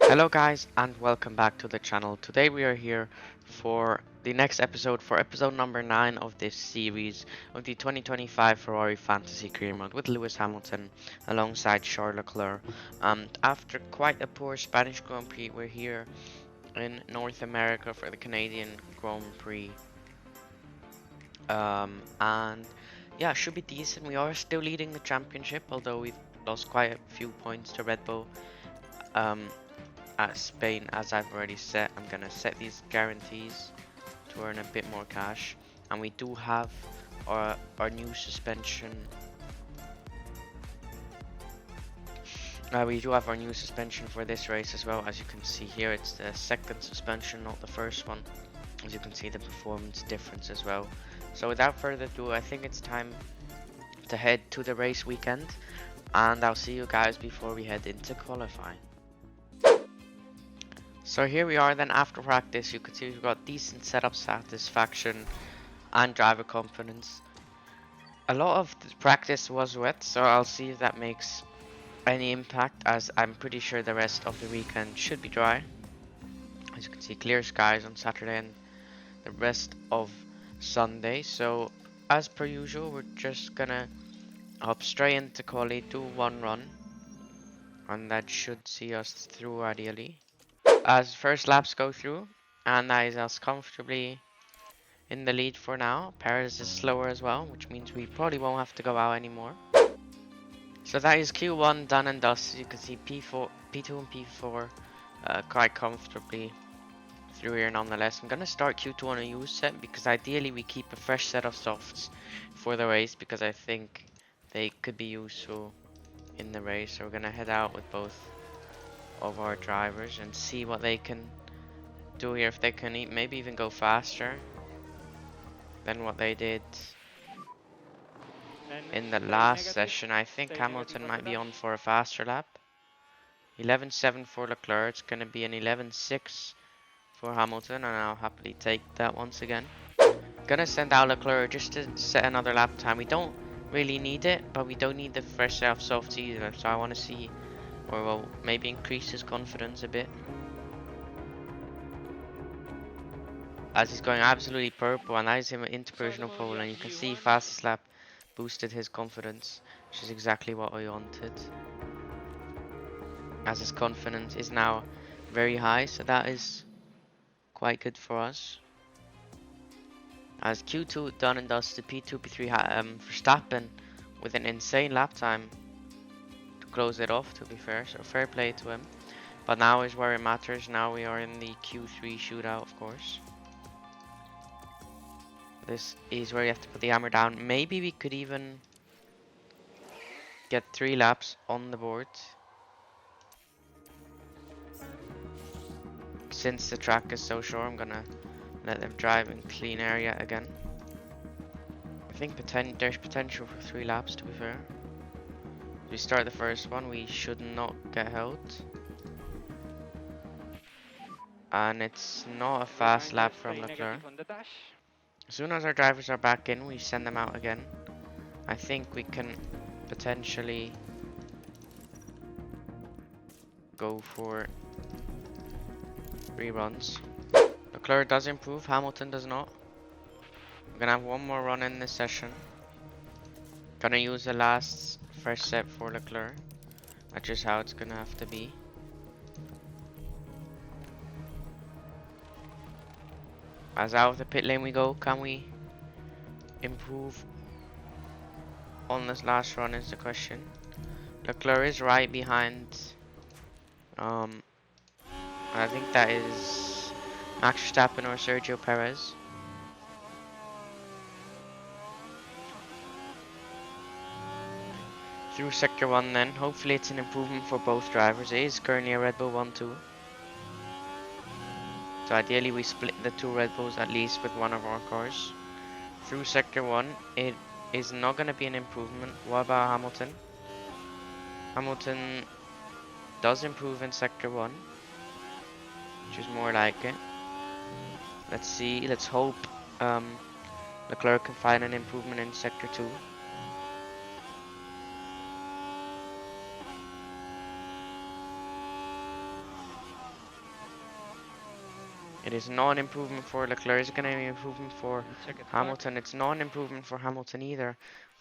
Hello guys and welcome back to the channel. Today we are here for the next episode, for episode number 9 of this series of the 2025 Ferrari Fantasy Career Mode with Lewis Hamilton alongside Charles Leclerc. After quite a poor Spanish Grand Prix, we're here in North America for the Canadian Grand Prix. And yeah, should be decent. We are still leading the championship, although we've lost quite a few points to Red Bull. At Spain, as I've already set, I'm gonna set these guarantees to earn a bit more cash, and we do have our new suspension. We do have our new suspension for this race as well. As you can see here, it's the second suspension, not the first one. As you can see, the performance difference as well. So without further ado, I think it's time to head to the race weekend, and I'll see you guys before we head into qualifying. So here we are then after practice. You can see we've got decent setup satisfaction and driver confidence. A lot of the practice was wet, so I'll see if that makes any impact, as I'm pretty sure the rest of the weekend should be dry. As you can see, clear skies on Saturday and the rest of Sunday. So as per usual, we're just gonna hop straight into quali, do one run, and that should see us through ideally. As first laps go through, and that is us comfortably in the lead for now. Perez is slower as well, which means we probably won't have to go out anymore. So that is Q1 done and dusted. You can see P2 and P4 quite comfortably through here nonetheless. I'm gonna start Q2 on a used set because ideally we keep a fresh set of softs for the race, because I think they could be useful in the race. So we're gonna head out with both of our drivers and see what they can do here, if they can maybe even go faster than what they did in the last session. I think Hamilton might be on for a faster lap. 11.7 for Leclerc. It's going to be an 11.6 for Hamilton, and I'll happily take that once again. Gonna send out Leclerc just to set another lap time. We don't really need it, but we don't need the fresh set of softs either, so I want to see, or well, maybe increase his confidence a bit, as he's going absolutely purple, and that is him into personal pole, and you can see fastest lap boosted his confidence, which is exactly what I wanted, as his confidence is now very high, so that is quite good for us. As Q2 done and dusted, P2, P3 Verstappen with an insane lap time to close it off, to be fair, so fair play to him. But now is where it matters. Now we are in the Q3 shootout, of course. This is where you have to put the hammer down. Maybe we could even get 3 laps on the board, since the track is so short. I'm gonna let them drive in clean area again. I think there's potential for 3 laps, to be fair. If we start the first one, we should not get held. And it's not a fast lap from Leclerc. As soon as our drivers are back in, we send them out again. I think we can potentially go for 3 runs. Leclerc does improve, Hamilton does not. We're gonna have one more run in this session. Gonna use the last fresh set for Leclerc. That's just how it's gonna have to be. As out of the pit lane we go. Can we improve on this last run is the question. Leclerc is right behind. I think that is Max Verstappen or Sergio Perez. Through sector 1 then. Hopefully it's an improvement for both drivers. It is currently a Red Bull 1-2. So ideally we split the 2 Red Bulls at least with one of our cars. Through sector 1, it is not going to be an improvement. What about Hamilton? Hamilton does improve in sector 1, which is more like it. Let's see, let's hope Leclerc can find an improvement in sector 2. It is not an improvement for Leclerc. Is it going to be an improvement for Hamilton? It's not an improvement for Hamilton either,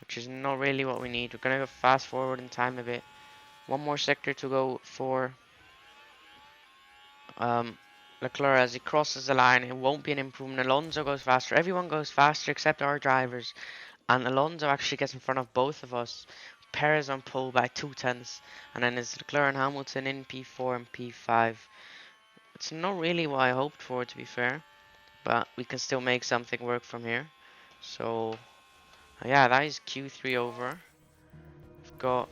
which is not really what we need. We're going to go fast forward in time a bit. One more sector to go for Leclerc as he crosses the line. It won't be an improvement. Alonso goes faster. Everyone goes faster except our drivers. And Alonso actually gets in front of both of us. Perez on pole by 2/10. And then it's Leclerc and Hamilton in P4 and P5. It's not really what I hoped for, to be fair. But we can still make something work from here. So, yeah, that is Q3 over. We've got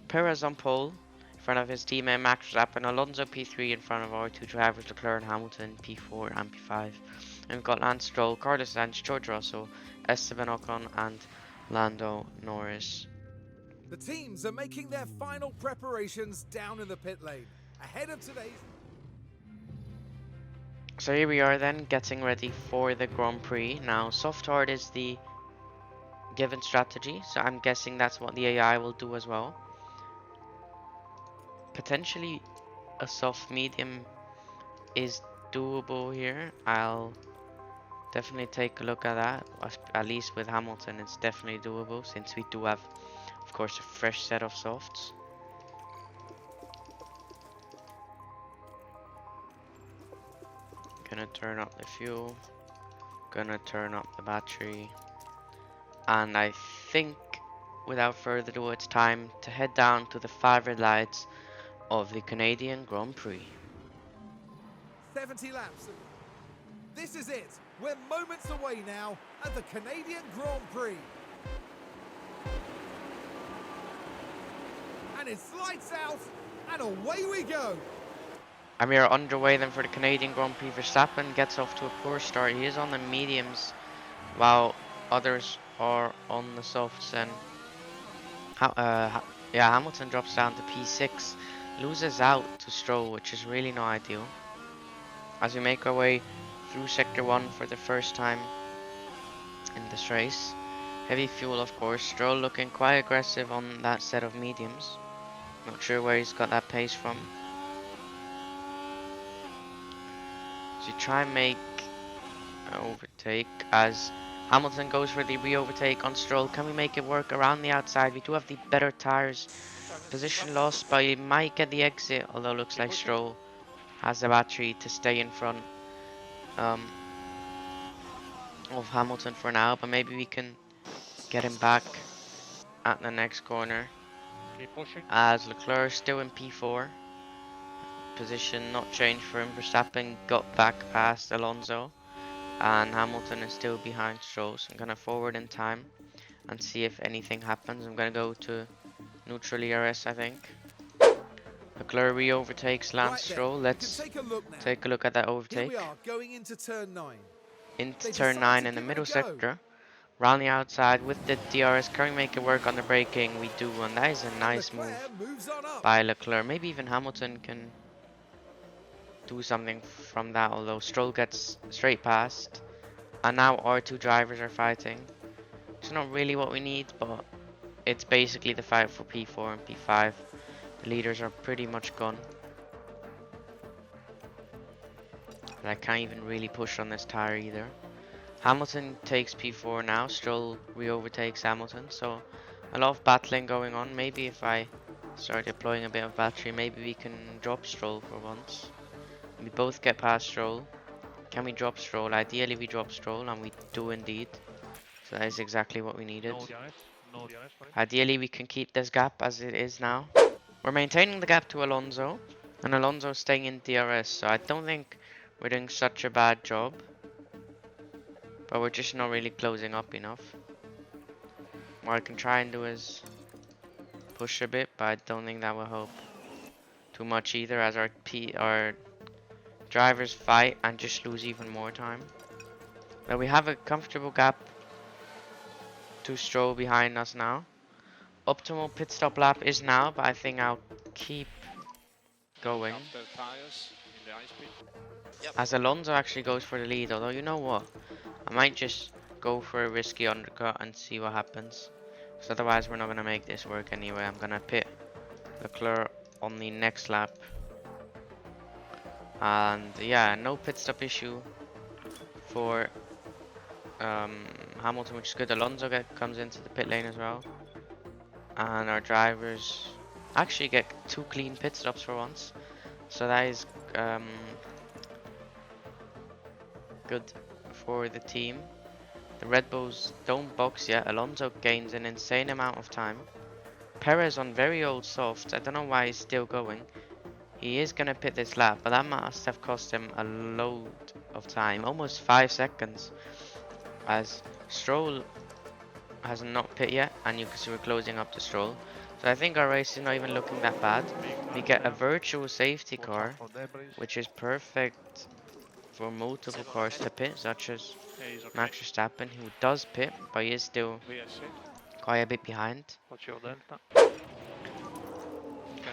Perez on pole in front of his teammate Max Verstappen, Alonso P3 in front of our two drivers Leclerc and Hamilton P4 and P5. And we've got Lance Stroll, Carlos Sainz, George Russell, Esteban Ocon and Lando Norris. The teams are making their final preparations down in the pit lane ahead of today's. So here we are then, getting ready for the Grand Prix. Now, soft hard is the given strategy, so I'm guessing that's what the AI will do as well. Potentially a soft medium is doable here. I'll definitely take a look at that. At least with Hamilton, it's definitely doable since we do have, of course, a fresh set of softs. Gonna turn up the fuel, gonna turn up the battery, and I think without further ado it's time to head down to the 5 red lights of the Canadian Grand Prix. 70 laps. This is it. We're moments away now at the Canadian Grand Prix. And it's lights out and away we go. And we are underway then for the Canadian Grand Prix. Verstappen gets off to a poor start. He is on the mediums while others are on the softs. And Hamilton drops down to P6, loses out to Stroll, which is really not ideal. As we make our way through Sector 1 for the first time in this race. Heavy fuel, of course. Stroll looking quite aggressive on that set of mediums. Not sure where he's got that pace from. So you try and make an overtake as Hamilton goes for the re-overtake on Stroll. Can we make it work around the outside? We do have the better tires. Position lost, but he might get the exit, although it looks like Stroll has the battery to stay in front of Hamilton for now, but maybe we can get him back at the next corner. As Leclerc still in P4. Position not changed for him. Verstappen got back past Alonso and Hamilton is still behind Stroll. So I'm gonna forward in time and see if anything happens. I'm gonna go to neutral ERS, I think. Leclerc re-overtakes Lance Stroll. Let's take a look at that overtake. Here we are going into turn 9. Into turn 9 in the middle sector. Round the outside with the DRS. Can we make it work on the braking? We do, and that is a nice move by Leclerc. Maybe even Hamilton can do something from that, although Stroll gets straight past. And now our two drivers are fighting. It's not really what we need, but it's basically the fight for P4 and P5. The leaders are pretty much gone. But I can't even really push on this tire either. Hamilton takes P4 now. Stroll re-overtakes Hamilton. So a lot of battling going on. Maybe if I start deploying a bit of battery, maybe we can drop Stroll for once. We both get past Stroll. Can we drop Stroll? Ideally we drop Stroll, and we do indeed. So that is exactly what we needed. Ideally we can keep this gap as it is now. We're maintaining the gap to Alonso, and Alonso staying in DRS, so I don't think we're doing such a bad job. But we're just not really closing up enough. What I can try and do is push a bit, but I don't think that will help too much either, as our drivers fight and just lose even more time. Now we have a comfortable gap to Stroll behind us now. Optimal pit stop lap is now, but I think I'll keep going. As Alonso actually goes for the lead, although you know what? I might just go for a risky undercut and see what happens. Because otherwise we're not going to make this work anyway. I'm going to pit Leclerc on the next lap. And yeah, no pit stop issue for Hamilton, which is good. Alonso comes into the pit lane as well. And our drivers actually get 2 clean pit stops for once. So that is um, good for the team. The Red Bulls don't box yet. Alonso gains an insane amount of time. Perez on very old softs. I don't know why he's still going. He is going to pit this lap, but that must have cost him a load of time. Almost 5 seconds. As Stroll has not pit yet, and you can see we're closing up the Stroll. So I think our race is not even looking that bad. We get a virtual safety car, which is perfect for multiple cars to pit, such as Max Verstappen, who does pit, but he is still quite a bit behind.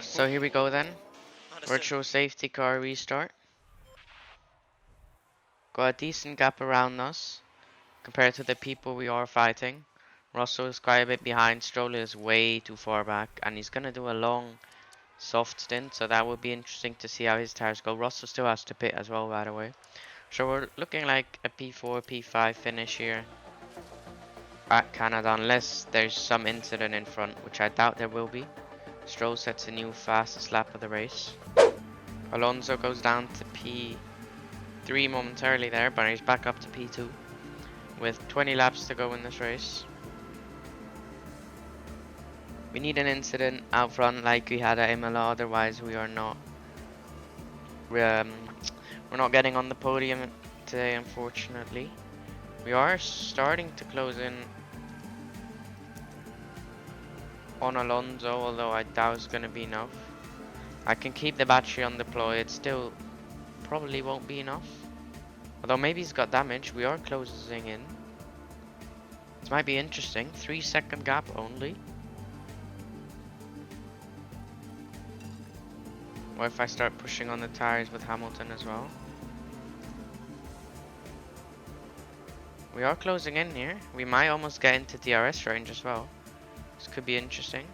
So here we go then. Virtual safety car restart. Got a decent gap around us compared to the people we are fighting. Russell is quite a bit behind. Stroll is way too far back, and he's gonna do a long soft stint, so that will be interesting to see how his tires go. Russell still has to pit as well, by the way. So we're looking like a P4, P5 finish here at Canada, unless there's some incident in front, which I doubt there will be. Stroll sets a new fastest lap of the race. Alonso goes down to P3 momentarily there, but he's back up to P2 with 20 laps to go in this race. We need an incident out front like we had at Imola, otherwise we are not we're not getting on the podium today, unfortunately. We are starting to close in on Alonso, although I doubt it's going to be enough. I can keep the battery on deploy, it still probably won't be enough. Although maybe he's got damage, we are closing in. This might be interesting, 3-second gap only. What if I start pushing on the tires with Hamilton as well? We are closing in here. We might almost get into DRS range as well. This could be interesting.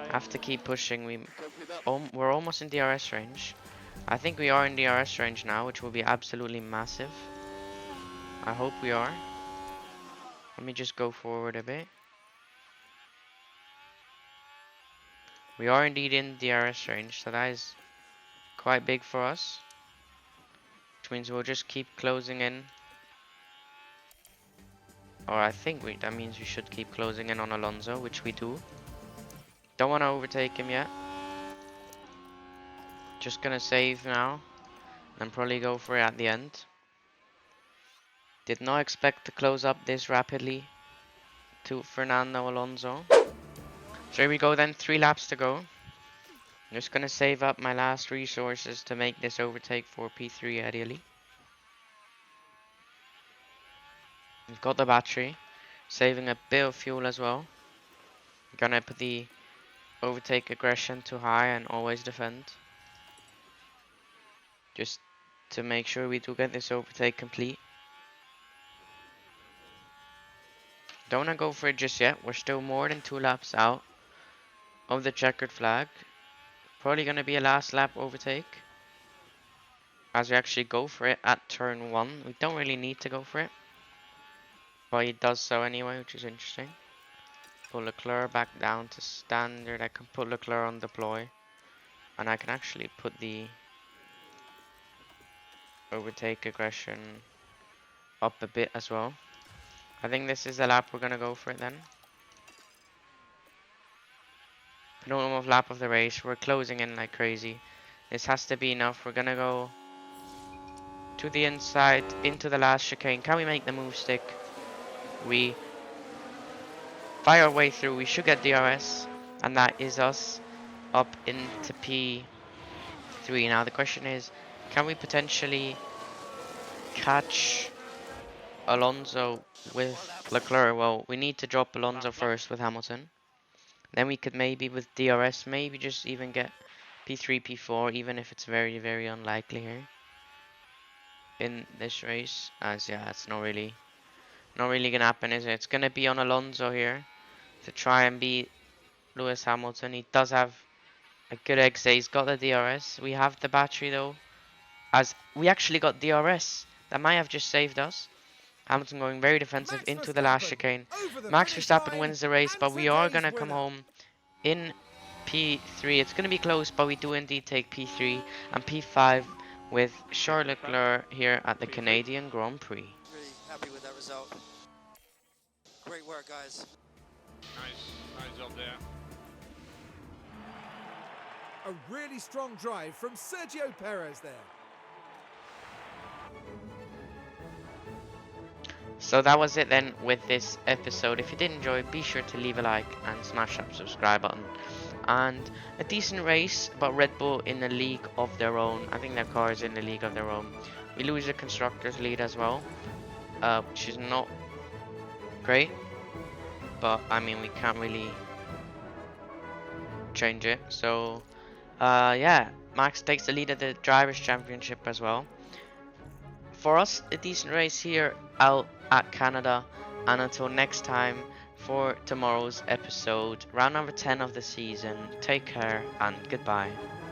Have to keep pushing. We're almost in DRS range. I think we are in DRS range now, which will be absolutely massive. I hope we are. Let me just go forward a bit. We are indeed in DRS range, so that is quite big for us. Which means we'll just keep closing in. Or I think that means we should keep closing in on Alonso, which we do. Don't want to overtake him yet. Just gonna save now and probably go for it at the end. Did not expect to close up this rapidly to Fernando Alonso. So here we go then, 3 laps to go. I'm just gonna save up my last resources to make this overtake for P3 ideally. We've got the battery, saving a bit of fuel as well. Gonna put the overtake aggression to high and always defend. Just to make sure we do get this overtake complete. Don't wanna go for it just yet. We're still more than 2 laps out of the checkered flag. Probably gonna be a last lap overtake. As we actually go for it at turn 1. We don't really need to go for it, but he does so anyway, which is interesting. Put Leclerc back down to standard. I can put Leclerc on deploy, and I can actually put the overtake aggression up a bit as well. I think this is the lap we're gonna go for it then. Penultimate lap of the race. We're closing in like crazy. This has to be enough. We're gonna go to the inside into the last chicane. Can we make the move stick? We fire our way through. We should get DRS, and that is us up into P3. Now the question is, can we potentially catch Alonso with Leclerc? Well, we need to drop Alonso first with Hamilton. Then we could maybe with DRS, maybe just even get P3, P4, even if it's very, very unlikely here in this race. As yeah, it's not really gonna happen, is it? It's gonna be on Alonso here to try and beat Lewis Hamilton. He does have a good exit. He's got the DRS. We have the battery though. As we actually got DRS. That might have just saved us. Hamilton going very defensive Max into the last Verstappen chicane. over the Max finish Verstappen line wins the race, and but we are today's going to come winner. home in P3. It's going to be close, but we do indeed take P3 and P5 with Charles Leclerc here at the Canadian Grand Prix. Really happy with that result. Great work, guys. Nice job there. A really strong drive from Sergio Perez there. So that was it then with this episode. If you did enjoy, be sure to leave a like and smash that subscribe button. And a decent race, but Red Bull in a league of their own. I think their car is in the league of their own. We lose the constructors lead as well, which is not great, but I mean we can't really change it. So yeah, Max takes the lead at the drivers championship as well. For us, a decent race here out at Canada, and until next time for tomorrow's episode, round number 10 of the season, take care and goodbye.